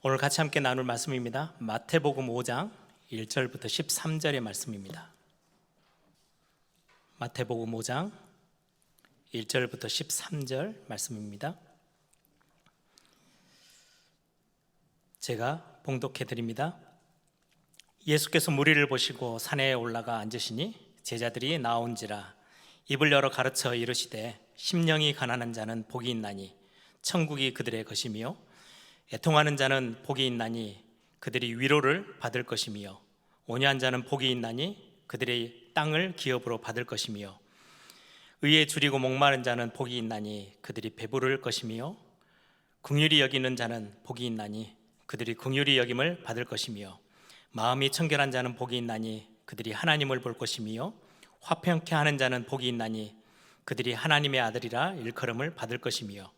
오늘 같이 함께 나눌 말씀입니다. 마태복음 5장 1절부터 13절의 말씀입니다. 마태복음 5장 1절부터 13절 말씀입니다. 제가 봉독해 드립니다. 예수께서 무리를 보시고 산에 올라가 앉으시니 제자들이 나온지라 입을 열어 가르쳐 이르시되 심령이 가난한 자는 복이 있나니 천국이 그들의 것이며 애통하는 자는 복이 있나니 그들이 위로를 받을 것이며 온유한 자는 복이 있나니 그들의 땅을 기업으로 받을 것이며 의에 줄이고 목마른 자는 복이 있나니 그들이 배부를 것이며 긍휼히 여기는 자는 복이 있나니 그들이 긍휼히 여김을 받을 것이며 마음이 청결한 자는 복이 있나니 그들이 하나님을 볼 것이며 화평케 하는 자는 복이 있나니 그들이 하나님의 아들이라 일컬음을 받을 것이며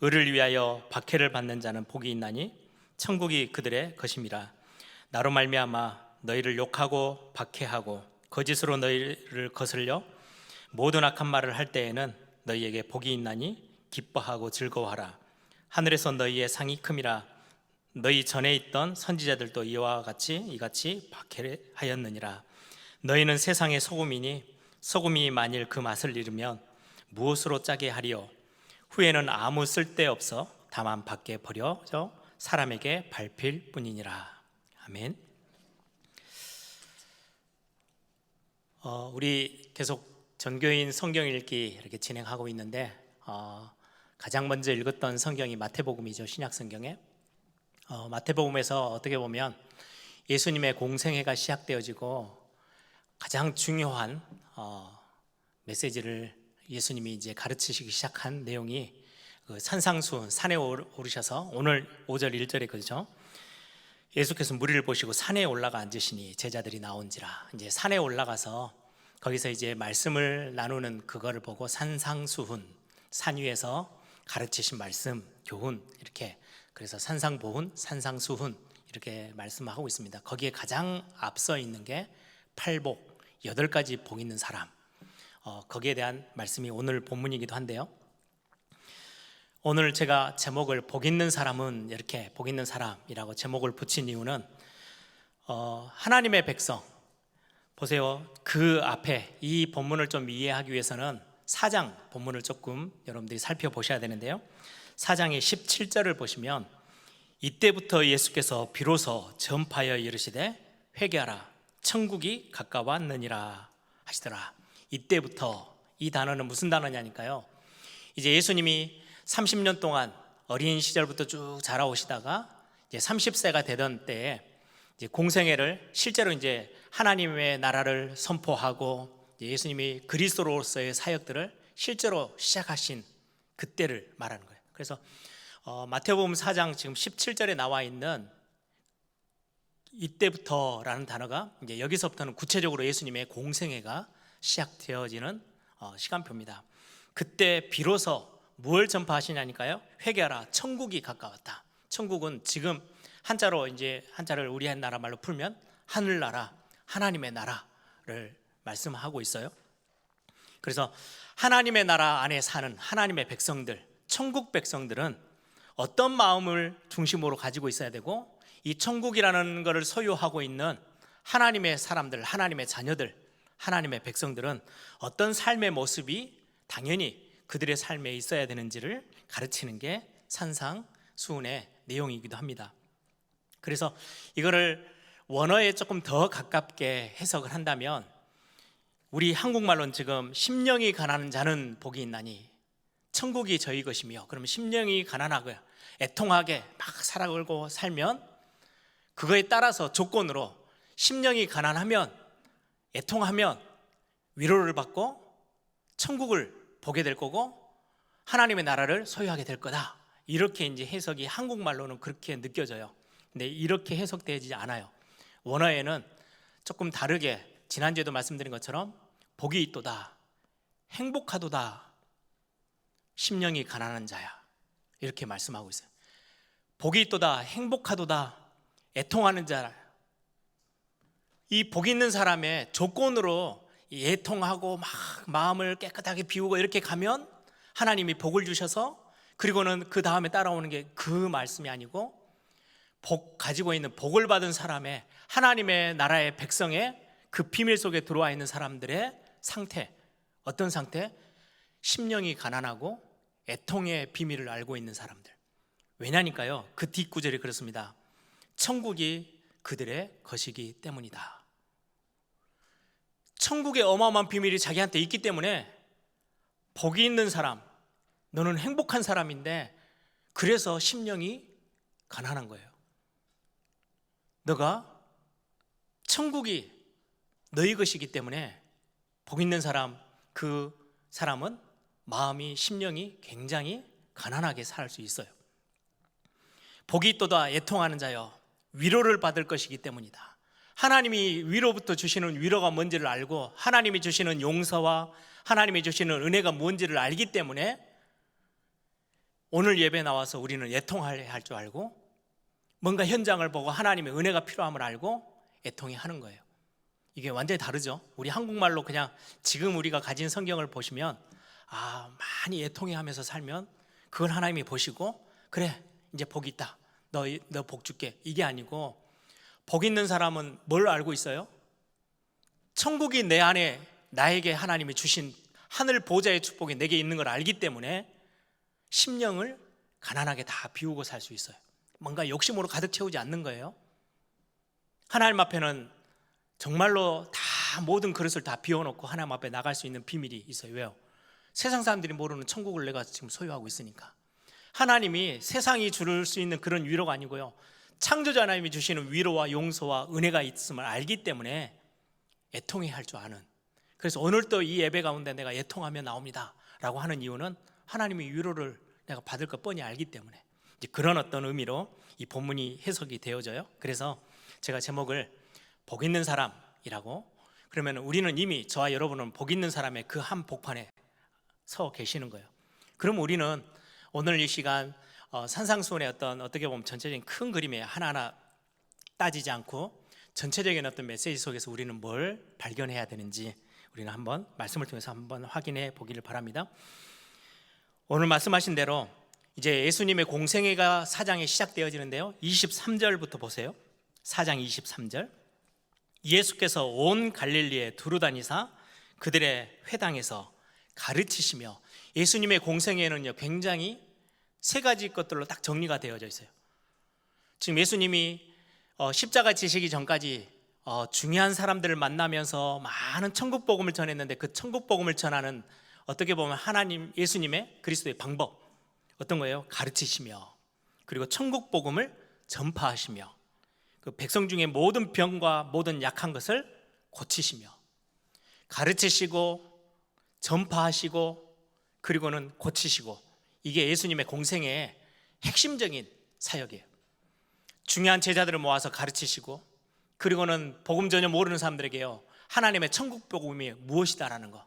의를 위하여 박해를 받는 자는 복이 있나니 천국이 그들의 것임이라. 나로 말미암아 너희를 욕하고 박해하고 거짓으로 너희를 거슬려 모든 악한 말을 할 때에는 너희에게 복이 있나니 기뻐하고 즐거워하라. 하늘에서 너희의 상이 큼이라. 너희 전에 있던 선지자들도 이와 같이 이같이 박해하였느니라. 너희는 세상의 소금이니 소금이 만일 그 맛을 잃으면 무엇으로 짜게 하리요? 후에는 아무 쓸데없어 다만 밖에 버려져 사람에게 밟힐 뿐이니라. 아멘. 우리 계속 전교인 성경 읽기 이렇게 진행하고 있는데 가장 먼저 읽었던 성경이 마태복음이죠. 신약 성경에 마태복음에서 어떻게 보면 예수님의 공생애가 시작되어지고 가장 중요한 메시지를 예수님이 이제 가르치시기 시작한 내용이 그 산상수훈, 산에 오르셔서 오늘 5절 1절에 그렇죠. 예수께서 무리를 보시고 산에 올라가 앉으시니 제자들이 나온지라. 이제 산에 올라가서 거기서 이제 말씀을 나누는 그거를 보고 산상수훈, 산 위에서 가르치신 말씀, 교훈 이렇게, 그래서 산상보훈, 산상수훈 이렇게 말씀하고 있습니다. 거기에 가장 앞서 있는 게 팔복, 8가지 복 있는 사람, 거기에 대한 말씀이 오늘 본문이기도 한데요. 오늘 제가 제목을 복 있는 사람은 이렇게 복 있는 사람이라고 제목을 붙인 이유는 하나님의 백성, 보세요. 그 앞에 이 본문을 좀 이해하기 위해서는 4장 본문을 조금 여러분들이 살펴보셔야 되는데요. 4장의 17절을 보시면 이때부터 예수께서 비로소 전파하여 이르시되 회개하라 천국이 가까웠느니라 하시더라. 이때부터, 이 단어는 무슨 단어냐니까요. 이제 예수님이 30년 동안 어린 시절부터 쭉 자라오시다가 이제 30세가 되던 때에 이제 공생애를 실제로 이제 하나님의 나라를 선포하고 예수님이 그리스도로서의 사역들을 실제로 시작하신 그때를 말하는 거예요. 그래서 마태복음 4장 지금 17절에 나와 있는 이때부터라는 단어가 이제 여기서부터는 구체적으로 예수님의 공생애가 시작되어지는 시간표입니다. 그때 비로소 무엇을 전파하시냐니까요. 회개하라 천국이 가까웠다. 천국은 지금 한자로 이제 한자를 우리 나라 말로 풀면 하늘나라, 하나님의 나라를 말씀하고 있어요. 그래서 하나님의 나라 안에 사는 하나님의 백성들, 천국 백성들은 어떤 마음을 중심으로 가지고 있어야 되고, 이 천국이라는 것을 소유하고 있는 하나님의 사람들, 하나님의 자녀들, 하나님의 백성들은 어떤 삶의 모습이 당연히 그들의 삶에 있어야 되는지를 가르치는 게 산상수훈의 내용이기도 합니다. 그래서 이거를 원어에 조금 더 가깝게 해석을 한다면, 우리 한국말로는 지금 심령이 가난한 자는 복이 있나니 천국이 저희 것이며, 그러면 심령이 가난하고 애통하게 막 살아가고 살면 그거에 따라서 조건으로 심령이 가난하면, 애통하면 위로를 받고 천국을 보게 될 거고 하나님의 나라를 소유하게 될 거다. 이렇게 이제 해석이 한국말로는 그렇게 느껴져요. 근데 이렇게 해석되지 않아요. 원어에는 조금 다르게, 지난주에도 말씀드린 것처럼 복이 있도다, 행복하도다, 심령이 가난한 자야, 이렇게 말씀하고 있어요. 복이 있도다, 행복하도다, 애통하는 자. 이 복 있는 사람의 조건으로 애통하고 막 마음을 깨끗하게 비우고 이렇게 가면 하나님이 복을 주셔서, 그리고는 그 다음에 따라오는 게 그 말씀이 아니고 가지고 있는 복을 받은 사람의, 하나님의 나라의 백성의 그 비밀 속에 들어와 있는 사람들의 상태, 어떤 상태? 심령이 가난하고 애통의 비밀을 알고 있는 사람들. 왜냐니까요, 그 뒷구절이 그렇습니다. 천국이 그들의 것이기 때문이다. 천국의 어마어마한 비밀이 자기한테 있기 때문에 복이 있는 사람, 너는 행복한 사람인데 그래서 심령이 가난한 거예요. 너가 천국이 너희 것이기 때문에 복 있는 사람, 그 사람은 마음이, 심령이 굉장히 가난하게 살 수 있어요. 복이 있도다 애통하는 자여 위로를 받을 것이기 때문이다. 하나님이 위로부터 주시는 위로가 뭔지를 알고 하나님이 주시는 용서와 하나님이 주시는 은혜가 뭔지를 알기 때문에 오늘 예배 나와서 우리는 애통해야 할 줄 알고 뭔가 현장을 보고 하나님의 은혜가 필요함을 알고 애통해 하는 거예요. 이게 완전히 다르죠. 우리 한국말로 그냥 지금 우리가 가진 성경을 보시면 많이 애통해 하면서 살면 그걸 하나님이 보시고 그래 이제 복이 있다, 너 복 줄게, 이게 아니고 복 있는 사람은 뭘 알고 있어요? 천국이 내 안에 나에게 하나님이 주신 하늘 보좌의 축복이 내게 있는 걸 알기 때문에 심령을 가난하게 다 비우고 살 수 있어요. 뭔가 욕심으로 가득 채우지 않는 거예요. 하나님 앞에는 정말로 다 모든 그릇을 다 비워놓고 하나님 앞에 나갈 수 있는 비밀이 있어요. 왜요? 세상 사람들이 모르는 천국을 내가 지금 소유하고 있으니까. 하나님이 세상이 줄 수 있는 그런 위로가 아니고요, 창조자 하나님이 주시는 위로와 용서와 은혜가 있음을 알기 때문에 애통해 할 줄 아는. 그래서 오늘도 이 예배 가운데 내가 애통하며 나옵니다 라고 하는 이유는 하나님의 위로를 내가 받을 것 뻔히 알기 때문에, 이제 그런 어떤 의미로 이 본문이 해석이 되어져요. 그래서 제가 제목을 복 있는 사람이라고, 그러면 우리는 이미, 저와 여러분은 복 있는 사람의 그 한 복판에 서 계시는 거예요. 그럼 우리는 오늘 이 시간 산상수훈의 어떻게 보면 전체적인 큰 그림에 하나하나 따지지 않고 전체적인 어떤 메시지 속에서 우리는 뭘 발견해야 되는지 우리는 한번 말씀을 통해서 한번 확인해 보기를 바랍니다. 오늘 말씀하신 대로 이제 예수님의 공생애가 4장에 시작되어지는데요, 23절부터 보세요. 4장 23절. 예수께서 온 갈릴리에 두루 다니사 그들의 회당에서 가르치시며, 예수님의 공생애는요 굉장히 세 가지 것들로 딱 정리가 되어져 있어요. 지금 예수님이 십자가 지시기 전까지 중요한 사람들을 만나면서 많은 천국 복음을 전했는데, 그 천국 복음을 전하는 어떻게 보면 하나님, 예수님의 그리스도의 방법 어떤 거예요? 가르치시며, 그리고 천국 복음을 전파하시며, 그 백성 중에 모든 병과 모든 약한 것을 고치시며, 가르치시고 전파하시고 그리고는 고치시고, 이게 예수님의 공생애의 핵심적인 사역이에요. 중요한 제자들을 모아서 가르치시고, 그리고는 복음 전혀 모르는 사람들에게요 하나님의 천국 복음이 무엇이다라는 거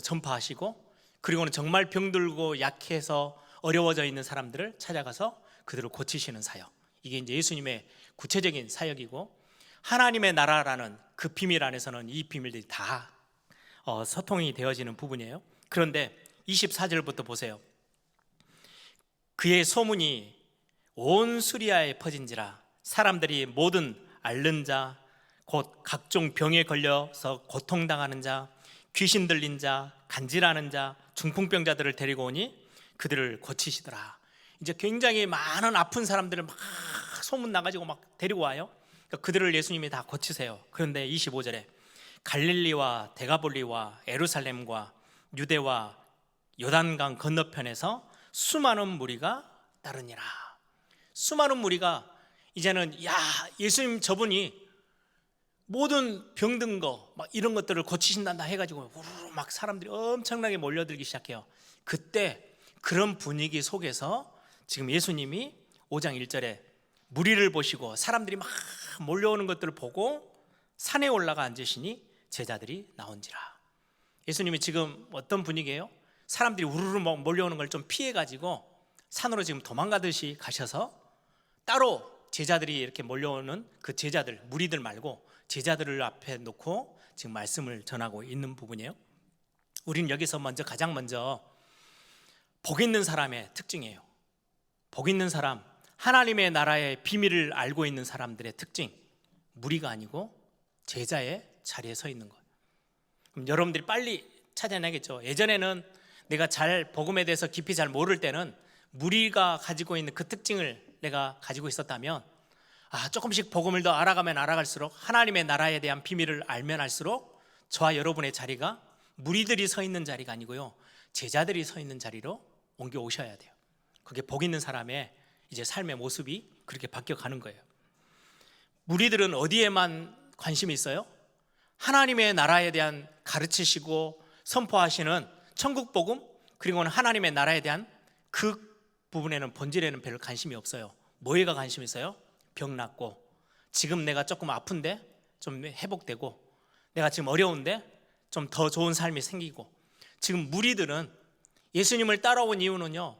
전파하시고, 그리고는 정말 병들고 약해서 어려워져 있는 사람들을 찾아가서 그들을 고치시는 사역, 이게 이제 예수님의 구체적인 사역이고, 하나님의 나라라는 그 비밀 안에서는 이 비밀들이 다 소통이 되어지는 부분이에요. 그런데 24절부터 보세요. 그의 소문이 온 수리아에 퍼진지라 사람들이 모든 앓는 자, 곧 각종 병에 걸려서 고통당하는 자, 귀신 들린 자, 간질하는 자, 중풍병자들을 데리고 오니 그들을 고치시더라. 이제 굉장히 많은 아픈 사람들을 막 소문 나가지고 막 데리고 와요. 그러니까 그들을 예수님이 다 고치세요. 그런데 25절에 갈릴리와 데가볼리와 예루살렘과 유대와 요단강 건너편에서 수많은 무리가 따르니라. 수많은 무리가 이제는 예수님 저분이 모든 병든 거 막 이런 것들을 고치신단다 해가지고 우르르 막 사람들이 엄청나게 몰려들기 시작해요. 그때 그런 분위기 속에서 지금 예수님이 5장 1절에 무리를 보시고 사람들이 막 몰려오는 것들을 보고 산에 올라가 앉으시니 제자들이 나온지라. 예수님이 지금 어떤 분위기예요? 사람들이 우르르 몰려오는 걸 좀 피해가지고 산으로 지금 도망가듯이 가셔서 따로 제자들이 이렇게 몰려오는 그 제자들, 무리들 말고 제자들을 앞에 놓고 지금 말씀을 전하고 있는 부분이에요. 우리는 여기서 가장 먼저 복 있는 사람의 특징이에요. 복 있는 사람, 하나님의 나라의 비밀을 알고 있는 사람들의 특징, 무리가 아니고 제자의 자리에 서 있는 거예요. 그럼 여러분들이 빨리 찾아내겠죠. 예전에는 내가 잘 복음에 대해서 깊이 잘 모를 때는 무리가 가지고 있는 그 특징을 내가 가지고 있었다면, 조금씩 복음을 더 알아가면 알아갈수록 하나님의 나라에 대한 비밀을 알면 알수록 저와 여러분의 자리가 무리들이 서 있는 자리가 아니고요, 제자들이 서 있는 자리로 옮겨 오셔야 돼요. 그게 복 있는 사람의 이제 삶의 모습이 그렇게 바뀌어가는 거예요. 무리들은 어디에만 관심이 있어요? 하나님의 나라에 대한 가르치시고 선포하시는 천국 복음, 그리고는 하나님의 나라에 대한 그 부분에는, 본질에는 별 관심이 없어요. 뭐에가 관심이 있어요? 병 낫고, 지금 내가 조금 아픈데 좀 회복되고, 내가 지금 어려운데 좀 더 좋은 삶이 생기고. 지금 무리들은 예수님을 따라온 이유는요,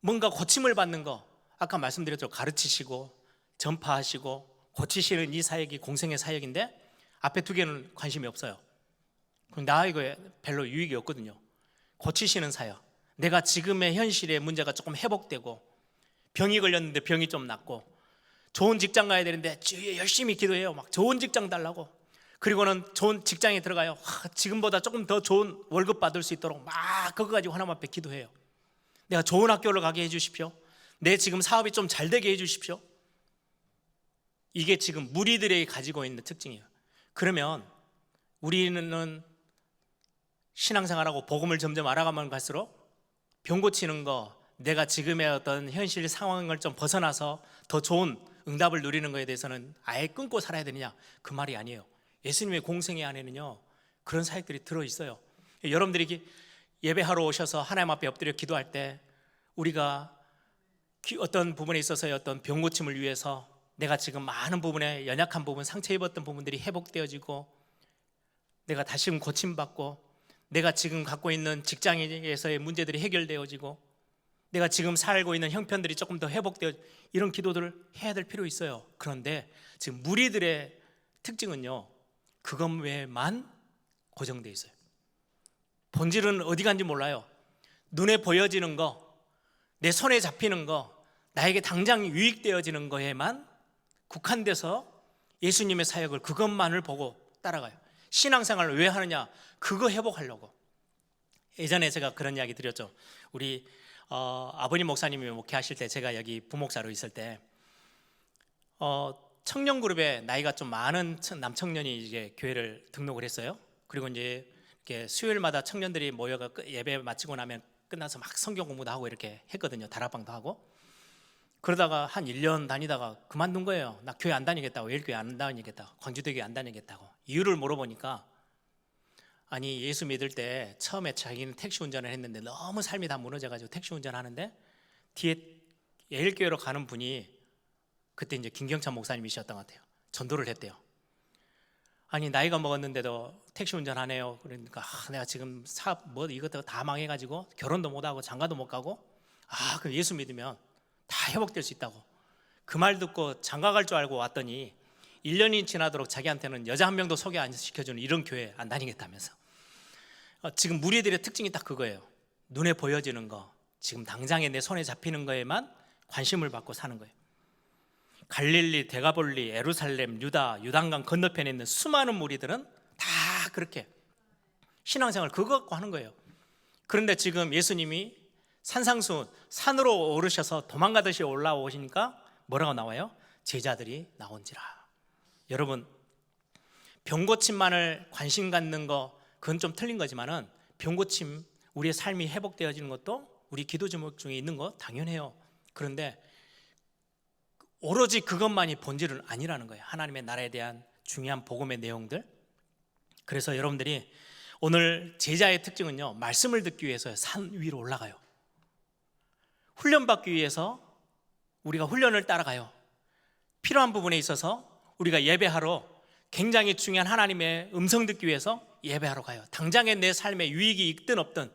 뭔가 고침을 받는 거, 아까 말씀드렸죠. 가르치시고 전파하시고 고치시는 이 사역이 공생의 사역인데 앞에 두 개는 관심이 없어요. 그럼 나 이거 별로 유익이 없거든요. 고치시는 사역, 내가 지금의 현실의 문제가 조금 회복되고, 병이 걸렸는데 병이 좀 낫고, 좋은 직장 가야 되는데 주위에 열심히 기도해요. 막 좋은 직장 달라고. 그리고는 좋은 직장에 들어가요. 지금보다 조금 더 좋은 월급 받을 수 있도록 막 그거 가지고 하나님 앞에 기도해요. 내가 좋은 학교를 가게 해주십시오. 내 지금 사업이 좀 잘 되게 해주십시오. 이게 지금 무리들이 가지고 있는 특징이에요. 그러면 우리는 신앙생활하고 복음을 점점 알아가면 갈수록 병 고치는 거, 내가 지금의 어떤 현실 상황을 좀 벗어나서 더 좋은 응답을 누리는 거에 대해서는 아예 끊고 살아야 되느냐, 그 말이 아니에요. 예수님의 공생애 안에는요 그런 사역들이 들어있어요. 여러분들이 예배하러 오셔서 하나님 앞에 엎드려 기도할 때, 우리가 어떤 부분에 있어서의 어떤 병 고침을 위해서 내가 지금 많은 부분에 연약한 부분, 상처 입었던 부분들이 회복되어지고, 내가 다시금 고침받고, 내가 지금 갖고 있는 직장에서의 문제들이 해결되어지고, 내가 지금 살고 있는 형편들이 조금 더 회복되어, 이런 기도들을 해야 될 필요 있어요. 그런데 지금 무리들의 특징은요, 그것 외에만 고정되어 있어요. 본질은 어디 간지 몰라요. 눈에 보여지는 거, 내 손에 잡히는 거, 나에게 당장 유익되어지는 거에만 국한돼서 예수님의 사역을, 그것만을 보고 따라가요. 신앙생활을 왜 하느냐? 그거 회복하려고. 예전에 제가 그런 이야기 드렸죠. 우리 아버님 목사님이 목회하실 때, 제가 여기 부목사로 있을 때 청년 그룹에 나이가 좀 많은 남청년이 이제 교회를 등록을 했어요. 그리고 이제 이렇게 수요일마다 청년들이 모여가 예배 마치고 나면 끝나서 막 성경 공부도 하고 이렇게 했거든요. 다락방도 하고. 그러다가 한 1년 다니다가 그만둔 거예요. 나 교회 안 다니겠다고, 예일교회 안 다니겠다고, 광주대교회 안 다니겠다고. 이유를 물어보니까, 아니 예수 믿을 때 처음에 자기는 택시 운전을 했는데 너무 삶이 다 무너져가지고 택시 운전하는데 뒤에 예일교회로 가는 분이, 그때 이제 김경찬 목사님이셨던 것 같아요. 전도를 했대요. 아니 나이가 먹었는데도 택시 운전하네요. 그러니까 내가 지금 사업 이것도 다 망해가지고 결혼도 못하고 장가도 못 가고, 그 예수 믿으면 다 회복될 수 있다고. 그 말 듣고 장가 갈 줄 알고 왔더니 1년이 지나도록 자기한테는 여자 한 명도 소개 안 시켜주는 이런 교회 안 다니겠다면서. 지금 무리들의 특징이 딱 그거예요. 눈에 보여지는 거, 지금 당장에 내 손에 잡히는 거에만 관심을 받고 사는 거예요. 갈릴리, 데가볼리, 예루살렘, 유다, 유단강 건너편에 있는 수많은 무리들은 다 그렇게 신앙생활 그거 갖고 하는 거예요. 그런데 지금 예수님이 산상수, 산으로 오르셔서 도망가듯이 올라오시니까 뭐라고 나와요? 제자들이 나온지라. 여러분, 병고침만을 관심 갖는 거, 그건 좀 틀린 거지만은, 병고침, 우리의 삶이 회복되어지는 것도 우리 기도 제목 중에 있는 거 당연해요. 그런데 오로지 그것만이 본질은 아니라는 거예요. 하나님의 나라에 대한 중요한 복음의 내용들. 그래서 여러분들이 오늘 제자의 특징은요, 말씀을 듣기 위해서 산 위로 올라가요. 훈련받기 위해서 우리가 훈련을 따라가요. 필요한 부분에 있어서 우리가 예배하러, 굉장히 중요한 하나님의 음성 듣기 위해서 예배하러 가요. 당장에 내 삶에 유익이 있든 없든,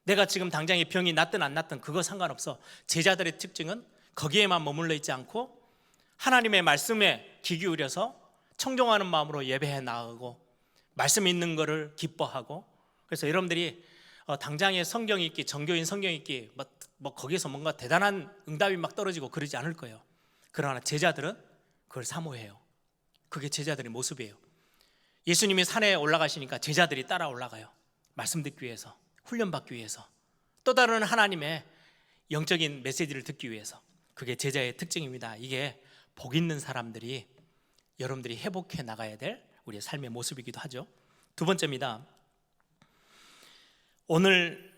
내가 지금 당장에 병이 낫든 안 낫든 그거 상관없어. 제자들의 특징은 거기에만 머물러 있지 않고 하나님의 말씀에 귀 기울여서 청종하는 마음으로 예배해 나가고, 말씀 있는 거를 기뻐하고. 그래서 여러분들이 당장에 성경 읽기, 정교인 성경 읽기 뭐 거기에서 뭔가 대단한 응답이 막 떨어지고 그러지 않을 거예요. 그러나 제자들은 그걸 사모해요. 그게 제자들의 모습이에요. 예수님이 산에 올라가시니까 제자들이 따라 올라가요. 말씀 듣기 위해서, 훈련받기 위해서, 또 다른 하나님의 영적인 메시지를 듣기 위해서. 그게 제자의 특징입니다. 이게 복 있는 사람들이, 여러분들이 회복해 나가야 될 우리의 삶의 모습이기도 하죠. 두 번째입니다. 오늘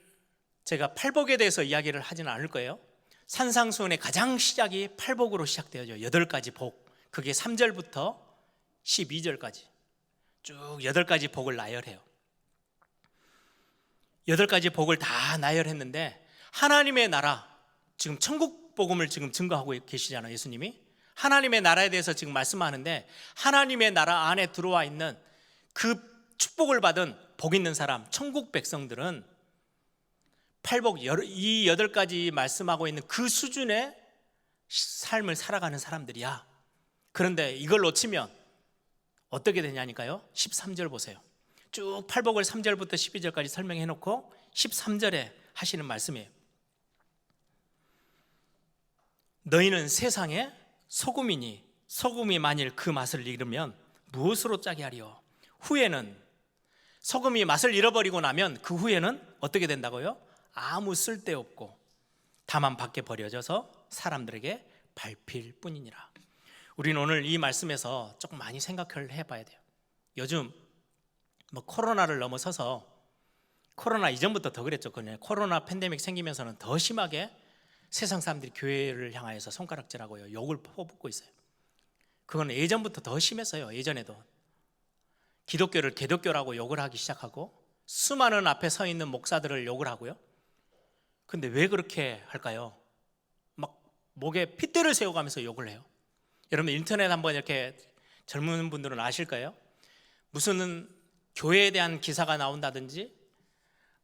제가 팔복에 대해서 이야기를 하지는 않을 거예요. 산상수훈의 가장 시작이 팔복으로 시작되어져. 8가지 복. 그게 3절부터 12절까지 쭉 8가지 복을 나열해요. 8가지 복을 다 나열했는데, 하나님의 나라, 지금 천국 복음을 지금 증거하고 계시잖아요. 예수님이 하나님의 나라에 대해서 지금 말씀하는데, 하나님의 나라 안에 들어와 있는 그 축복을 받은 복 있는 사람, 천국 백성들은 팔복, 이 8가지 말씀하고 있는 그 수준의 삶을 살아가는 사람들이야. 그런데 이걸 놓치면 어떻게 되냐니까요. 13절 보세요. 쭉 팔복을 3절부터 12절까지 설명해 놓고 13절에 하시는 말씀이에요. 너희는 세상의 소금이니 소금이 만일 그 맛을 잃으면 무엇으로 짜게 하리요? 후에는, 소금이 맛을 잃어버리고 나면 그 후에는 어떻게 된다고요? 아무 쓸데없고 다만 밖에 버려져서 사람들에게 밟힐 뿐이니라. 우리는 오늘 이 말씀에서 조금 많이 생각을 해봐야 돼요. 요즘 뭐 코로나를 넘어서서, 코로나 이전부터 더 그랬죠. 코로나 팬데믹 생기면서는 더 심하게 세상 사람들이 교회를 향하여서 손가락질하고요, 욕을 퍼붓고 있어요. 그건 예전부터 더 심했어요. 예전에도 기독교를 개독교라고 욕을 하기 시작하고, 수많은 앞에 서 있는 목사들을 욕을 하고요. 근데 왜 그렇게 할까요? 막 목에 핏대를 세워가면서 욕을 해요. 여러분 인터넷 한번 이렇게 젊은 분들은 아실 거예요. 무슨 교회에 대한 기사가 나온다든지,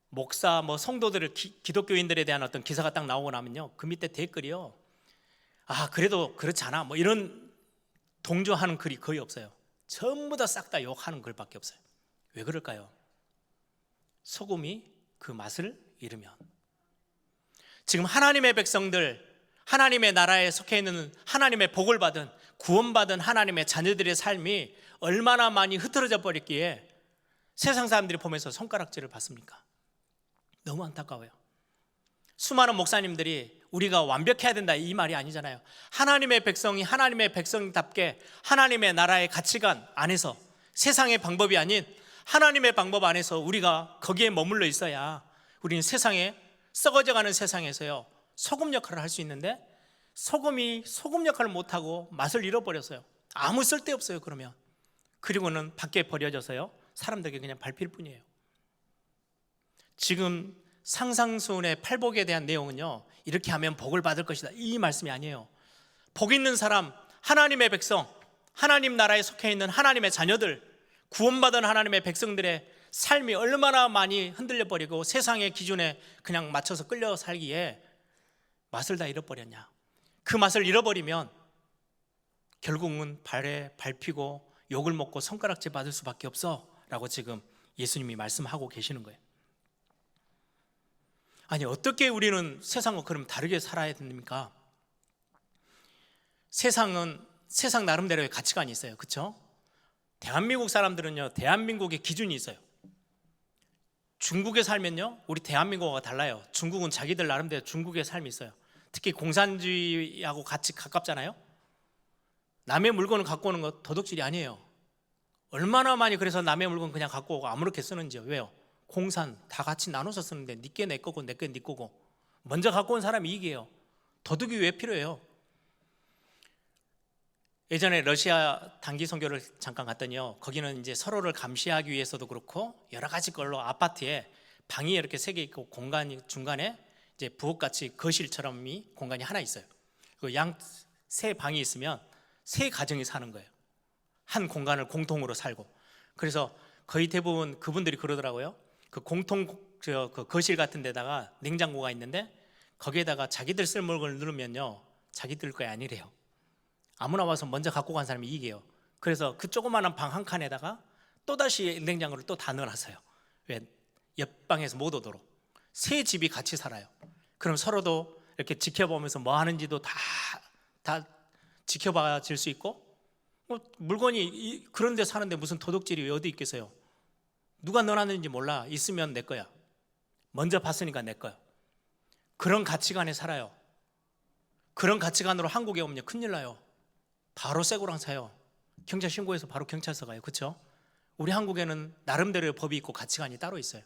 목사 뭐 성도들을 기독교인들에 대한 어떤 기사가 딱 나오고 나면요, 그 밑에 댓글이요, 아 그래도 그렇지 않아, 뭐 이런 동조하는 글이 거의 없어요. 전부 다 싹 다 욕하는 글밖에 없어요. 왜 그럴까요? 소금이 그 맛을 잃으면. 지금 하나님의 백성들, 하나님의 나라에 속해 있는, 하나님의 복을 받은, 구원받은 하나님의 자녀들의 삶이 얼마나 많이 흐트러져 버렸기에 세상 사람들이 보면서 손가락질을 받습니까? 너무 안타까워요. 수많은 목사님들이 우리가 완벽해야 된다, 이 말이 아니잖아요. 하나님의 백성이 하나님의 백성답게 하나님의 나라의 가치관 안에서, 세상의 방법이 아닌 하나님의 방법 안에서 우리가 거기에 머물러 있어야 우리는 세상에, 썩어져가는 세상에서요, 소금 역할을 할 수 있는데, 소금이 소금 역할을 못하고 맛을 잃어버렸어요. 아무 쓸데없어요. 그러면 그리고는 밖에 버려져서요, 사람들에게 그냥 밟힐 뿐이에요. 지금 상상수훈의 팔복에 대한 내용은요, 이렇게 하면 복을 받을 것이다, 이 말씀이 아니에요. 복 있는 사람, 하나님의 백성, 하나님 나라에 속해 있는 하나님의 자녀들, 구원받은 하나님의 백성들의 삶이 얼마나 많이 흔들려 버리고 세상의 기준에 그냥 맞춰서 끌려 살기에 맛을 다 잃어버렸냐. 그 맛을 잃어버리면 결국은 발에 밟히고 욕을 먹고 손가락질 받을 수밖에 없어 라고 지금 예수님이 말씀하고 계시는 거예요. 아니 어떻게 우리는 세상과 그럼 다르게 살아야 됩니까? 세상은 세상 나름대로의 가치관이 있어요. 그렇죠? 대한민국 사람들은요, 대한민국의 기준이 있어요. 중국에 살면요, 우리 대한민국과 달라요. 중국은 자기들 나름대로 중국의 삶이 있어요. 특히 공산주의하고 같이 가깝잖아요. 남의 물건을 갖고 오는 거 도둑질이 아니에요. 얼마나 많이 그래서 남의 물건 그냥 갖고 오고 아무렇게 쓰는지요. 왜요? 공산 다 같이 나눠서 쓰는데 니께 내 거고 내게 네 거고, 먼저 갖고 온 사람이 이익이에요. 도둑이 왜 필요해요? 예전에 러시아 단기 선교를 잠깐 갔더니요, 거기는 이제 서로를 감시하기 위해서도 그렇고 여러 가지 걸로 아파트에 방이 이렇게 3개 있고, 공간이 중간에 이제 부엌같이 거실처럼 공간이 하나 있어요. 그 양 3방이 있으면 3가정이 사는 거예요. 한 공간을 공통으로 살고. 그래서 거의 대부분 그분들이 그러더라고요. 그 공통 그 거실 같은 데다가 냉장고가 있는데 거기에다가 자기들 쓸 물건을 넣으면요, 자기들 거에 아니래요. 아무나 와서 먼저 갖고 간 사람이 이익이에요. 그래서 그 조그마한 방 한 칸에다가 또다시 냉장고를 또 다 넣어놨어요. 왜? 옆방에서 못 오도록. 3집이 같이 살아요. 그럼 서로도 이렇게 지켜보면서 뭐 하는지도 다 지켜봐 줄 수 있고, 물건이 그런 데 사는데 무슨 도둑질이 어디 있겠어요? 누가 넣어놨는지 몰라. 있으면 내 거야. 먼저 봤으니까 내 거야. 그런 가치관에 살아요. 그런 가치관으로 한국에 오면 큰일 나요. 바로 쇠고랑 사요. 경찰 신고해서 바로 경찰서 가요. 그렇죠? 우리 한국에는 나름대로의 법이 있고 가치관이 따로 있어요.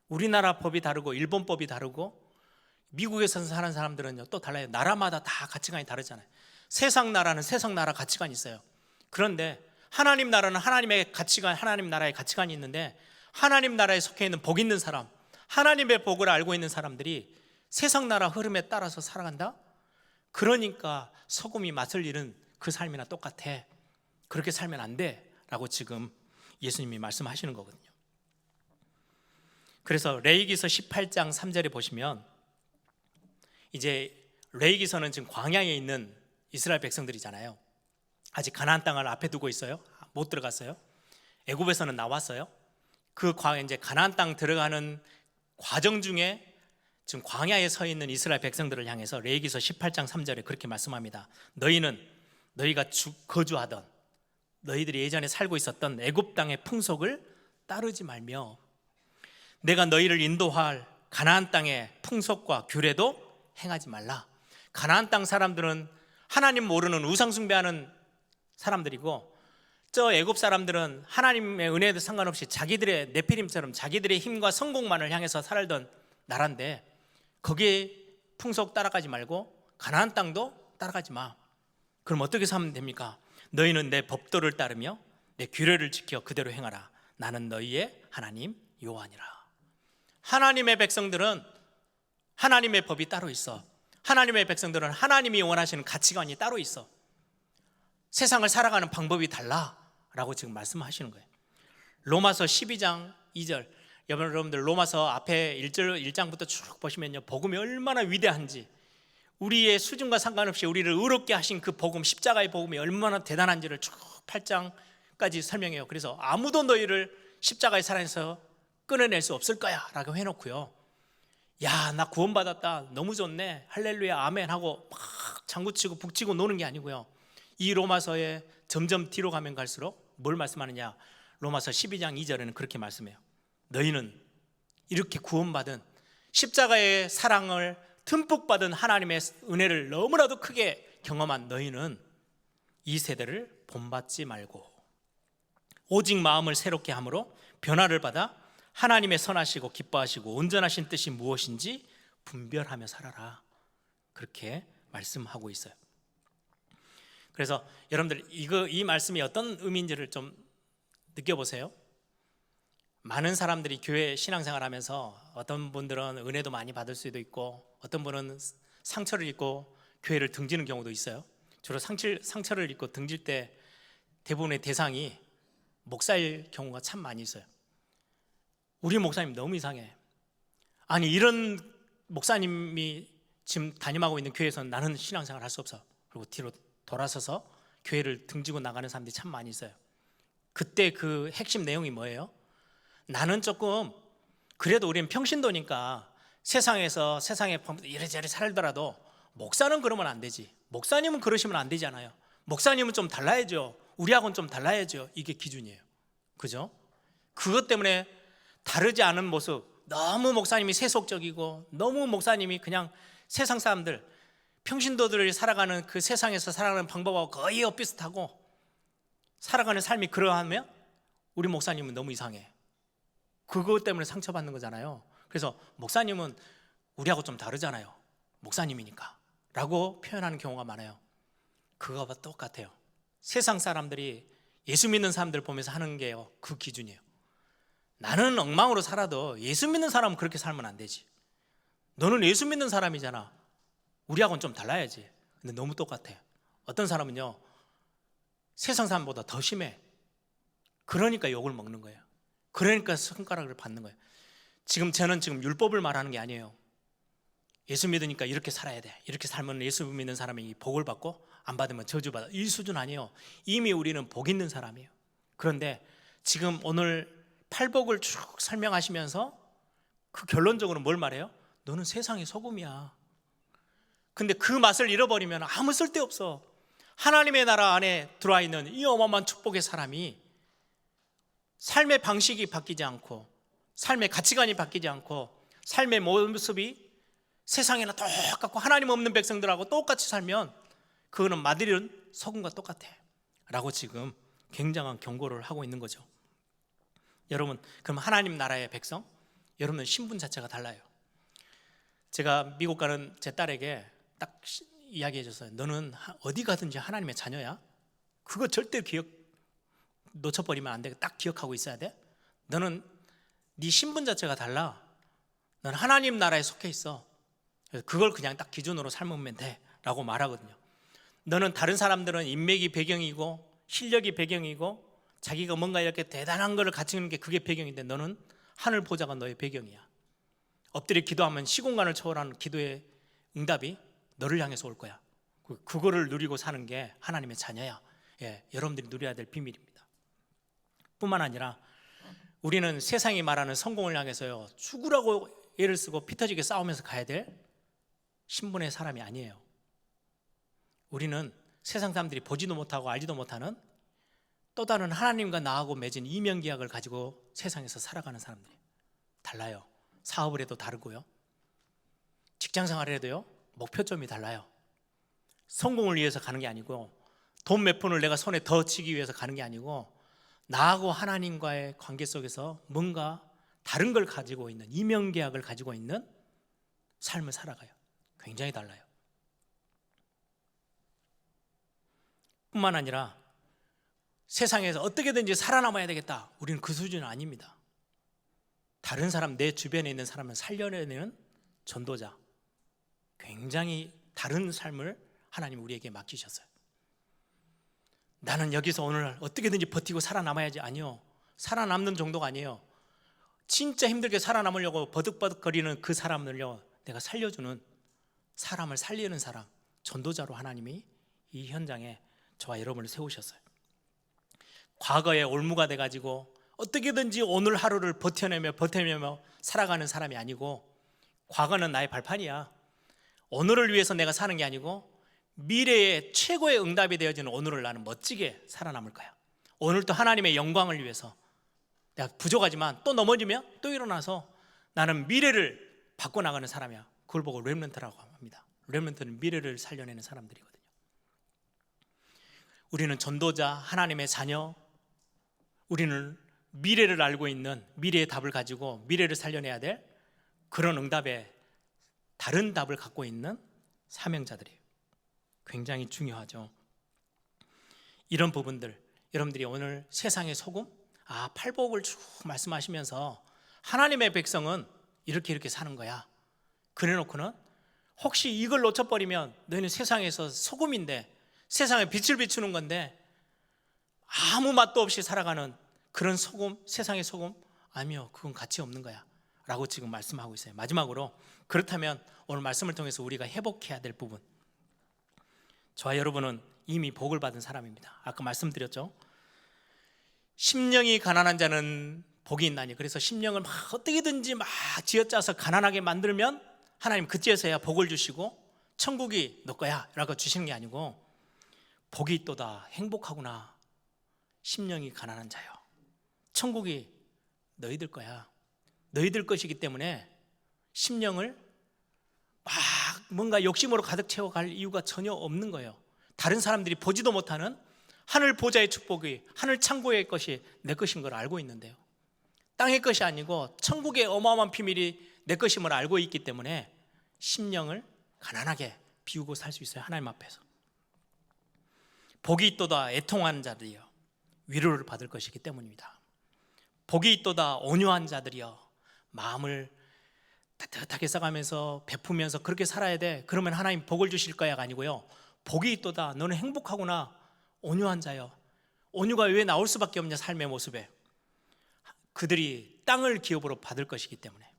우리나라 법이 다르고 일본 법이 다르고 미국에서 사는 사람들은요 또 달라요. 나라마다 다 가치관이 다르잖아요. 세상 나라는 세상 나라 가치관이 있어요. 그런데 하나님 나라는 하나님의 가치관, 하나님 나라의 가치관이 있는데, 하나님 나라에 속해 있는 복 있는 사람, 하나님의 복을 알고 있는 사람들이 세상 나라 흐름에 따라서 살아간다? 그러니까 소금이 맛을 잃은 그 삶이나 똑같아. 그렇게 살면 안 돼 라고 지금 예수님이 말씀하시는 거거든요. 그래서 레위기서 18장 3절에 보시면, 이제 레위기서는 지금 광야에 있는 이스라엘 백성들이잖아요. 아직 가나안 땅을 앞에 두고 있어요. 못 들어갔어요. 애굽에서는 나왔어요. 그 이제 가나안 땅 들어가는 과정 중에 지금 광야에 서 있는 이스라엘 백성들을 향해서 레위기서 18장 3절에 그렇게 말씀합니다. 너희는 너희가 거주하던, 너희들이 예전에 살고 있었던 애굽 땅의 풍속을 따르지 말며 내가 너희를 인도할 가나안 땅의 풍속과 규례도 행하지 말라. 가나안 땅 사람들은 하나님 모르는 우상 숭배하는 사람들이고, 저 애굽 사람들은 하나님의 은혜에도 상관없이 자기들의 네피림처럼 자기들의 힘과 성공만을 향해서 살던 나라인데, 거기에 풍속 따라가지 말고 가나안 땅도 따라가지 마. 그럼 어떻게 살면 됩니까? 너희는 내 법도를 따르며 내 규례를 지켜 그대로 행하라. 나는 너희의 하나님 여호와니라. 하나님의 백성들은 하나님의 법이 따로 있어. 하나님의 백성들은 하나님이 원하시는 가치관이 따로 있어. 세상을 살아가는 방법이 달라라고 지금 말씀하시는 거예요. 로마서 12장 2절, 여러분들 로마서 앞에 1장부터 쭉 보시면요, 복음이 얼마나 위대한지, 우리의 수준과 상관없이 우리를 의롭게 하신 그 복음, 십자가의 복음이 얼마나 대단한지를 쭉 8장까지 설명해요. 그래서 아무도 너희를 십자가의 사랑에서 끊어낼 수 없을 거야 라고 해놓고요, 야, 나 구원받았다, 너무 좋네, 할렐루야 아멘 하고 막 장구치고 북치고 노는 게 아니고요, 이 로마서에 점점 뒤로 가면 갈수록 뭘 말씀하느냐, 로마서 12장 2절에는 그렇게 말씀해요. 너희는 이렇게 구원받은, 십자가의 사랑을 듬뿍 받은 하나님의 은혜를 너무나도 크게 경험한 너희는 이 세대를 본받지 말고 오직 마음을 새롭게 함으로 변화를 받아 하나님의 선하시고 기뻐하시고 온전하신 뜻이 무엇인지 분별하며 살아라. 그렇게 말씀하고 있어요. 그래서 여러분들 이 말씀이 어떤 의미인지를 좀 느껴보세요. 많은 사람들이 교회 신앙생활 하면서 어떤 분들은 은혜도 많이 받을 수도 있고, 어떤 분은 상처를 입고 교회를 등지는 경우도 있어요. 주로 상처를 입고 등질 때 대부분의 대상이 목사일 경우가 참 많이 있어요. 우리 목사님 너무 이상해. 아니, 이런 목사님이 지금 담임하고 있는 교회에서는 나는 신앙생활 할 수 없어. 그리고 뒤로 돌아서서 교회를 등지고 나가는 사람들이 참 많이 있어요. 그때 그 핵심 내용이 뭐예요? 나는 조금 그래도 우리는 평신도니까 세상에서 세상에 이래저래 살더라도 목사는 그러면 안 되지, 목사님은 그러시면 안 되잖아요, 목사님은 좀 달라야죠, 우리하고는 좀 달라야죠. 이게 기준이에요. 그죠? 그것 때문에 다르지 않은 모습, 너무 목사님이 세속적이고 너무 목사님이 그냥 세상 사람들, 평신도들이 살아가는 그 세상에서 살아가는 방법하고 거의 엇비슷하고 살아가는 삶이 그러하면 우리 목사님은 너무 이상해. 그것 때문에 상처받는 거잖아요. 그래서 목사님은 우리하고 좀 다르잖아요, 목사님이니까 라고 표현하는 경우가 많아요. 그거와 똑같아요. 세상 사람들이 예수 믿는 사람들 보면서 하는 게요, 그 기준이에요. 나는 엉망으로 살아도 예수 믿는 사람은 그렇게 살면 안 되지. 너는 예수 믿는 사람이잖아, 우리하고는 좀 달라야지. 근데 너무 똑같아. 어떤 사람은요, 세상 사람보다 더 심해. 그러니까 욕을 먹는 거예요. 그러니까 손가락을 받는 거예요. 저는 지금 율법을 말하는 게 아니에요. 예수 믿으니까 이렇게 살아야 돼, 이렇게 살면 예수 믿는 사람이 복을 받고 안 받으면 저주받아, 이 수준 아니에요. 이미 우리는 복 있는 사람이에요. 그런데 지금 오늘 팔복을 쭉 설명하시면서 그 결론적으로 뭘 말해요? 너는 세상의 소금이야. 근데 그 맛을 잃어버리면 아무 쓸데없어. 하나님의 나라 안에 들어와 있는 이 어마어마한 축복의 사람이 삶의 방식이 바뀌지 않고, 삶의 가치관이 바뀌지 않고, 삶의 모습이 세상에나 똑같고 하나님 없는 백성들하고 똑같이 살면 그거는 맛들은 소금과 똑같아 라고 지금 굉장한 경고를 하고 있는 거죠. 여러분, 그럼 하나님 나라의 백성, 여러분은 신분 자체가 달라요. 제가 미국 가는 제 딸에게 딱 이야기해 줬어요. 너는 어디 가든지 하나님의 자녀야. 그거 절대 놓쳐버리면 안 돼. 딱 기억하고 있어야 돼. 너는 네 신분 자체가 달라. 너는 하나님 나라에 속해 있어. 그래서 그걸 그냥 딱 기준으로 삶으면 돼 라고 말하거든요. 너는 다른 사람들은 인맥이 배경이고 실력이 배경이고 자기가 뭔가 이렇게 대단한 거를 갖추는 게 그게 배경인데 너는 하늘 보좌가 너의 배경이야. 엎드려 기도하면 시공간을 초월하는 기도의 응답이 너를 향해서 올 거야. 그거를 누리고 사는 게 하나님의 자녀야. 여러분들이 누려야 될 비밀입니다. 뿐만 아니라 우리는 세상이 말하는 성공을 향해서요, 죽으라고 애를 쓰고 피 터지게 싸우면서 가야 될 신분의 사람이 아니에요. 우리는 세상 사람들이 보지도 못하고 알지도 못하는 또 다른 하나님과 나하고 맺은 이면계약을 가지고 세상에서 살아가는 사람들이 달라요. 사업을 해도 다르고요, 직장생활을 해도요, 목표점이 달라요. 성공을 위해서 가는 게 아니고, 돈 몇 푼을 내가 손에 더 치기 위해서 가는 게 아니고, 나하고 하나님과의 관계 속에서 뭔가 다른 걸 가지고 있는, 이면계약을 가지고 있는 삶을 살아가요. 굉장히 달라요. 뿐만 아니라 세상에서 어떻게든지 살아남아야 되겠다, 우리는 그 수준은 아닙니다. 다른 사람, 내 주변에 있는 사람을 살려내는 전도자, 굉장히 다른 삶을 하나님 우리에게 맡기셨어요. 나는 여기서 오늘 어떻게든지 버티고 살아남아야지. 아니요, 살아남는 정도가 아니에요. 진짜 힘들게 살아남으려고 버득버득거리는 그 사람을요, 내가 살려주는, 사람을 살리는 사람, 전도자로 하나님이 이 현장에 저와 여러분을 세우셨어요. 과거에 올무가 돼가지고 어떻게든지 오늘 하루를 버텨내며 살아가는 사람이 아니고, 과거는 나의 발판이야. 오늘을 위해서 내가 사는 게 아니고 미래의 최고의 응답이 되어지는 오늘을 나는 멋지게 살아남을 거야. 오늘 또 하나님의 영광을 위해서 내가 부족하지만 또 넘어지면 또 일어나서 나는 미래를 바꿔나가는 사람이야. 그걸 보고 렘넌트라고 합니다. 렘넌트는 미래를 살려내는 사람들이거든요. 우리는 전도자, 하나님의 자녀, 우리는 미래를 알고 있는, 미래의 답을 가지고 미래를 살려내야 될 그런 응답에 다른 답을 갖고 있는 사명자들이에요. 굉장히 중요하죠. 이런 부분들, 여러분들이 오늘 세상의 소금, 팔복을 쭉 말씀하시면서 하나님의 백성은 이렇게 사는 거야, 그래놓고는 혹시 이걸 놓쳐버리면 너희는 세상에서 소금인데, 세상에 빛을 비추는 건데 아무 맛도 없이 살아가는 그런 소금, 세상의 소금, 아니요, 그건 가치 없는 거야 라고 지금 말씀하고 있어요. 마지막으로, 그렇다면 오늘 말씀을 통해서 우리가 회복해야 될 부분, 저와 여러분은 이미 복을 받은 사람입니다. 아까 말씀드렸죠. 심령이 가난한 자는 복이 있나니. 그래서 심령을 막 어떻게든지 막 쥐어짜서 가난하게 만들면 하나님 그때서야 복을 주시고 천국이 너 거야 라고 주시는 게 아니고, 복이 있도다, 행복하구나, 심령이 가난한 자요, 천국이 너희들 거야, 너희들 것이기 때문에 심령을 막 뭔가 욕심으로 가득 채워갈 이유가 전혀 없는 거예요. 다른 사람들이 보지도 못하는 하늘 보좌의 축복이, 하늘 창고의 것이 내 것인 걸 알고 있는데요, 땅의 것이 아니고 천국의 어마어마한 비밀이 내 것임을 알고 있기 때문에 심령을 가난하게 비우고 살 수 있어요. 하나님 앞에서. 복이 있도다, 애통하는 자들이여 위로를 받을 것이기 때문입니다. 복이 있도다, 온유한 자들이여 마음을 따뜻하게 써가면서 베푸면서 그렇게 살아야 돼. 그러면 하나님 복을 주실 거야가 아니고요, 복이 있도다, 너는 행복하구나, 온유한 자여. 온유가 왜 나올 수밖에 없냐, 삶의 모습에. 그들이 땅을 기업으로 받을 것이기 때문에,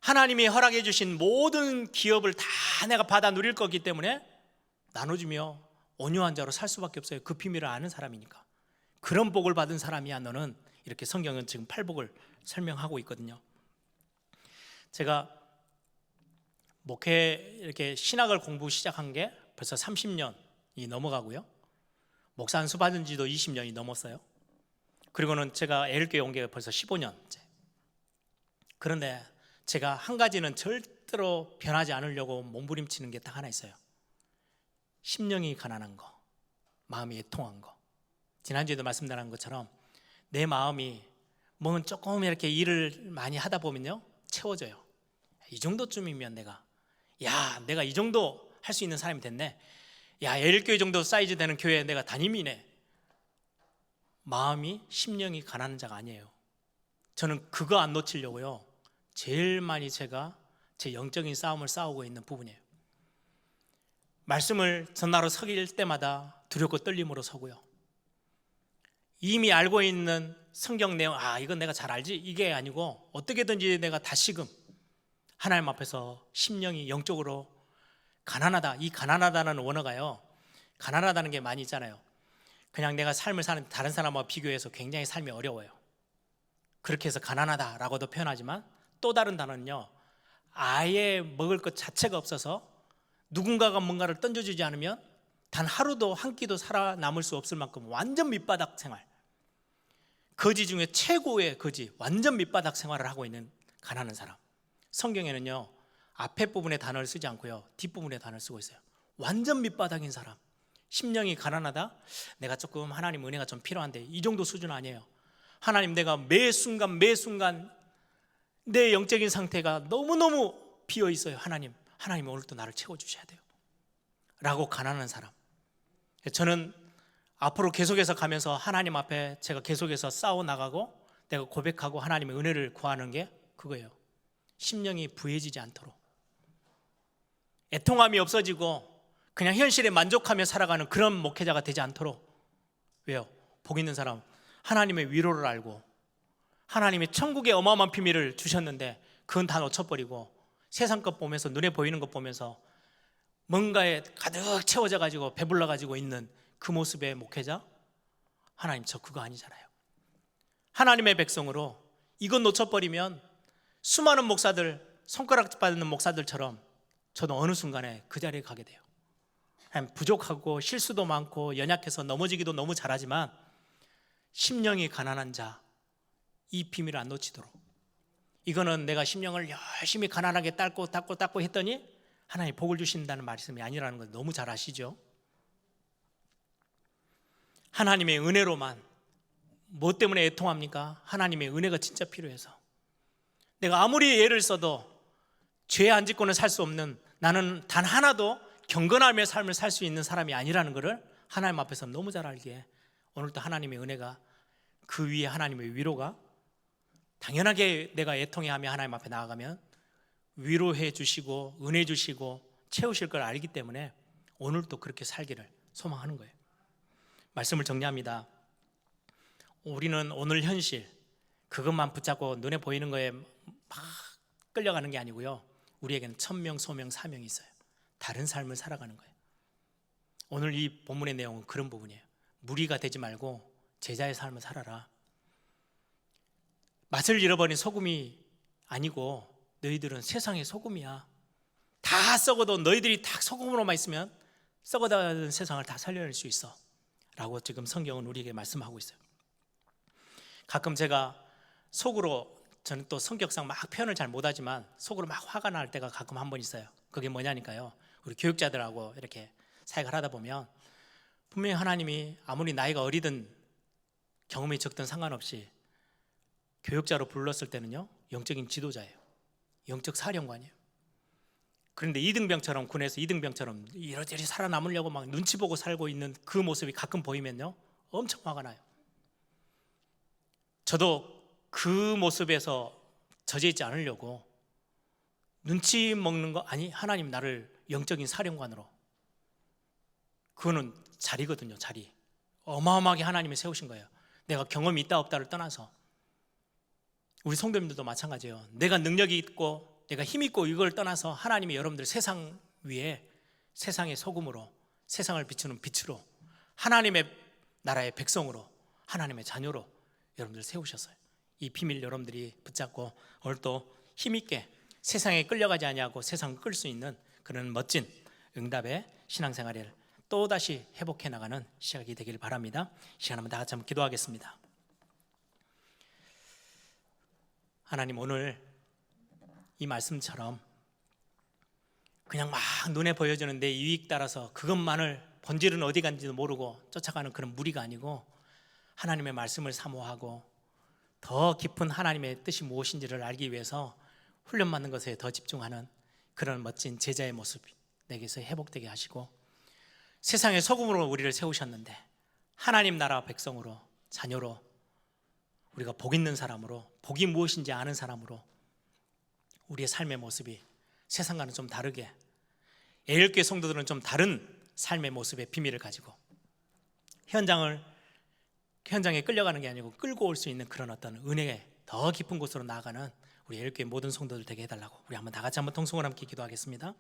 하나님이 허락해 주신 모든 기업을 다 내가 받아 누릴 거기 때문에 나눠주며 온유한 자로 살 수밖에 없어요. 그 비밀을 아는 사람이니까. 그런 복을 받은 사람이야 너는. 이렇게 성경은 지금 팔복을 설명하고 있거든요. 제가 목회 이렇게 신학을 공부 시작한 게 벌써 30년이 넘어가고요. 목사 안수 받은 지도 20년이 넘었어요. 그리고는 제가 애일교회 온 게 벌써 15년째. 그런데 제가 한 가지는 절대로 변하지 않으려고 몸부림치는 게 딱 하나 있어요. 심령이 가난한 거, 마음이 애통한 거. 지난주에도 말씀드린 것처럼 내 마음이 뭐 조금 이렇게 일을 많이 하다 보면요, 채워져요. 이 정도쯤이면 내가 이 정도 할 수 있는 사람이 됐네. 애일교회 정도 사이즈 되는 교회에 내가 담임이네. 마음이, 심령이 가난한 자가 아니에요. 저는 그거 안 놓치려고요, 제일 많이 제가 제 영적인 싸움을 싸우고 있는 부분이에요. 말씀을 전하러 서길 때마다 두렵고 떨림으로 서고요. 이미 알고 있는 성경 내용, 이건 내가 잘 알지, 이게 아니고 어떻게든지 내가 다시금 하나님 앞에서 심령이 영적으로 가난하다. 이 가난하다는 원어가요, 가난하다는 게 많이 있잖아요. 그냥 내가 삶을 사는 다른 사람과 비교해서 굉장히 삶이 어려워요. 그렇게 해서 가난하다라고도 표현하지만 또 다른 단어는요, 아예 먹을 것 자체가 없어서 누군가가 뭔가를 던져주지 않으면 단 하루도 한 끼도 살아남을 수 없을 만큼 완전 밑바닥 생활, 거지 중에 최고의 거지, 완전 밑바닥 생활을 하고 있는 가난한 사람. 성경에는요, 앞에 부분에 단어를 쓰지 않고요, 뒷부분에 단어를 쓰고 있어요. 완전 밑바닥인 사람, 심령이 가난하다. 내가 조금 하나님 은혜가 좀 필요한데, 이 정도 수준 아니에요. 하나님, 내가 매 순간 내 영적인 상태가 너무너무 비어 있어요. 하나님 오늘도 나를 채워주셔야 돼요 라고 가난한 사람. 저는 앞으로 계속해서 가면서 하나님 앞에 제가 계속해서 싸워나가고 내가 고백하고 하나님의 은혜를 구하는 게 그거예요. 심령이 부해지지 않도록, 애통함이 없어지고 그냥 현실에 만족하며 살아가는 그런 목회자가 되지 않도록. 왜요? 복 있는 사람, 하나님의 위로를 알고 하나님이 천국의 어마어마한 비밀을 주셨는데 그건 다 놓쳐버리고 세상 것 보면서, 눈에 보이는 것 보면서 뭔가에 가득 채워져 가지고 배불러 가지고 있는 그 모습의 목회자, 하나님, 저 그거 아니잖아요. 하나님의 백성으로 이건 놓쳐버리면 수많은 목사들, 손가락 받는 목사들처럼 저도 어느 순간에 그 자리에 가게 돼요. 부족하고 실수도 많고 연약해서 넘어지기도 너무 잘하지만 심령이 가난한 자, 이 비밀을 안 놓치도록. 이거는 내가 심령을 열심히 가난하게 닦고 했더니 하나님 복을 주신다는 말씀이 아니라는 걸 너무 잘 아시죠? 하나님의 은혜로만. 뭐 때문에 애통합니까? 하나님의 은혜가 진짜 필요해서. 내가 아무리 애를 써도 죄 안 짓고는 살 수 없는, 나는 단 하나도 경건하며 삶을 살 수 있는 사람이 아니라는 것을 하나님 앞에서 너무 잘 알기에 오늘도 하나님의 은혜가, 그 위에 하나님의 위로가, 당연하게 내가 애통해하며 하나님 앞에 나아가면 위로해 주시고 은혜 주시고 채우실 걸 알기 때문에 오늘도 그렇게 살기를 소망하는 거예요. 말씀을 정리합니다. 우리는 오늘 현실, 그것만 붙잡고 눈에 보이는 거에 막 끌려가는 게 아니고요, 우리에게는 천명, 소명, 사명이 있어요. 다른 삶을 살아가는 거예요. 오늘 이 본문의 내용은 그런 부분이에요. 무리가 되지 말고 제자의 삶을 살아라. 맛을 잃어버린 소금이 아니고 너희들은 세상의 소금이야. 다 썩어도 너희들이 다 소금으로만 있으면 썩어가는 세상을 다 살려낼 수 있어 라고 지금 성경은 우리에게 말씀하고 있어요. 가끔 제가 속으로, 저는 또 성격상 막 표현을 잘 못하지만 속으로 막 화가 날 때가 가끔 한 번 있어요. 그게 뭐냐니까요, 우리 교육자들하고 이렇게 사역을 하다 보면 분명히 하나님이 아무리 나이가 어리든 경험이 적든 상관없이 교육자로 불렀을 때는요, 영적인 지도자예요. 영적 사령관이에요. 그런데 이등병처럼, 군에서 이등병처럼 이러저리 살아남으려고 막 눈치 보고 살고 있는 그 모습이 가끔 보이면요, 엄청 화가 나요. 저도 그 모습에서 젖어 있지 않으려고 눈치 먹는 거, 아니, 하나님 나를 영적인 사령관으로, 그거는 자리거든요. 자리. 어마어마하게 하나님이 세우신 거예요. 내가 경험이 있다 없다를 떠나서. 우리 성도님들도 마찬가지예요. 내가 능력이 있고 내가 힘 있고 이걸 떠나서 하나님이 여러분들 세상 위에, 세상의 소금으로, 세상을 비추는 빛으로, 하나님의 나라의 백성으로, 하나님의 자녀로 여러분들 세우셨어요. 이 비밀 여러분들이 붙잡고 오늘 또 힘있게 세상에 끌려가지 아니하고 세상을 끌 수 있는 그런 멋진 응답의 신앙생활을 또다시 회복해 나가는 시작이 되길 바랍니다. 이 시간 한번 다 같이 한번 기도하겠습니다. 하나님, 오늘 이 말씀처럼 그냥 막 눈에 보여주는 내 이익 따라서 그것만을 본질은 어디 간지도 모르고 쫓아가는 그런 무리가 아니고 하나님의 말씀을 사모하고 더 깊은 하나님의 뜻이 무엇인지를 알기 위해서 훈련받는 것에 더 집중하는 그런 멋진 제자의 모습이 내게서 회복되게 하시고, 세상의 소금으로 우리를 세우셨는데 하나님 나라 백성으로, 자녀로, 우리가 복 있는 사람으로, 복이 무엇인지 아는 사람으로 우리의 삶의 모습이 세상과는 좀 다르게, 예일교회 성도들은 좀 다른 삶의 모습의 비밀을 가지고 현장에 끌려가는 게 아니고 끌고 올 수 있는 그런 어떤 은혜의 더 깊은 곳으로 나아가는 우리 예일교회 모든 성도들 되게 해달라고 우리 한번 다 같이 한번 통성을 함께 기도하겠습니다.